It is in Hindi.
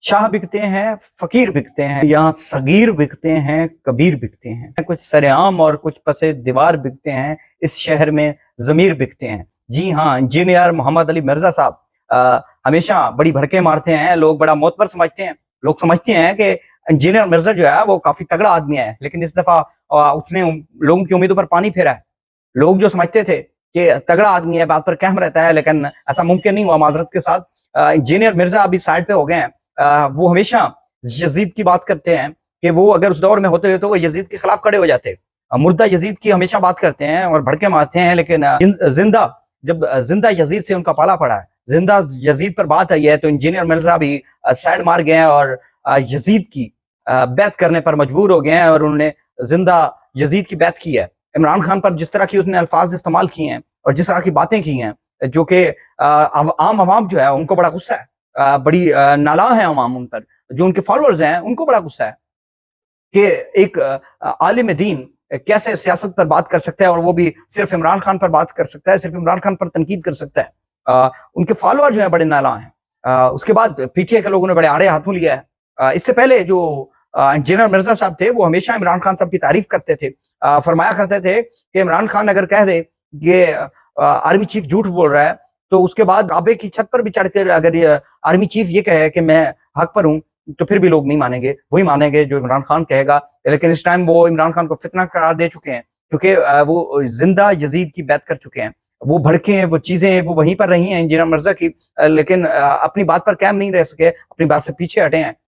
शाह बिकते हैं, फकीर बिकते हैं, यहाँ सगीर बिकते हैं, कबीर बिकते हैं, कुछ सरेआम और कुछ पसे दीवार बिकते हैं, इस शहर में ज़मीर बिकते हैं। जी हाँ, इंजीनियर मोहम्मद अली मिर्जा साहब हमेशा बड़ी भड़के मारते हैं, लोग बड़ा मोतबर समझते हैं। लोग समझते हैं कि इंजीनियर मिर्जा जो है वो काफी तगड़ा आदमी है, लेकिन इस दफा उसने लोगों की उम्मीदों पर पानी फेरा है। लोग जो समझते थे कि तगड़ा आदमी है, बात पर कहम रहता है, लेकिन ऐसा मुमकिन नहीं हुआ माजरत के साथ। इंजीनियर मिर्जा अभी साइड पे हो गए हैं। वो हमेशा यजीद की बात करते हैं कि वो अगर उस दौर में होते तो वो यजीद के खिलाफ खड़े हो जाते। मुर्दा यजीद की हमेशा बात करते हैं और भड़के मारते हैं, लेकिन जिंदा जब जिंदा यजीद से उनका पाला पड़ा है, जिंदा यजीद पर बात आई है, तो इंजीनियर मिर्जा भी साइड मार गए हैं और यजीद की बैत करने पर मजबूर हो गए हैं और उन्होंने जिंदा यजीद की बैत की है। इमरान खान पर जिस तरह की उसने अल्फाज इस्तेमाल किए हैं और जिस तरह की बातें की हैं, जो कि आम आवाम जो है उनको बड़ा गुस्सा है, बड़ी नाला है आवाम उन पर, जो उनके फॉलोअर्स हैं उनको बड़ा गुस्सा है कि एक आलिम दीन कैसे सियासत पर बात कर सकता है, और वो भी सिर्फ इमरान खान पर बात कर सकता है, सिर्फ इमरान खान पर तनकीद कर सकता है। उनके फॉलोअर जो है बड़े नाला हैं। उसके बाद पीटीआई के लोगों ने बड़े आड़े हाथों लिया है। इससे पहले जो इंजीनियर मिर्जा साहब थे वो हमेशा इमरान खान साहब की तारीफ करते थे, फरमाया करते थे कि इमरान खान अगर कह दे ये आर्मी चीफ झूठ बोल रहा है, तो उसके बाद काबे की छत पर भी चढ़कर अगर आर्मी चीफ ये कहे कि मैं हक पर हूं, तो फिर भी लोग नहीं मानेंगे, वही मानेंगे जो इमरान खान कहेगा। लेकिन इस टाइम वो इमरान खान को फितना करार दे चुके हैं, क्योंकि वो जिंदा यजीद की बैत कर चुके हैं। वो भड़के हैं, वो चीजें वो वहीं पर रही हैं इंजीनियर मिर्जा की, लेकिन अपनी बात पर कायम नहीं रह सके, अपनी बात से पीछे हटे हैं।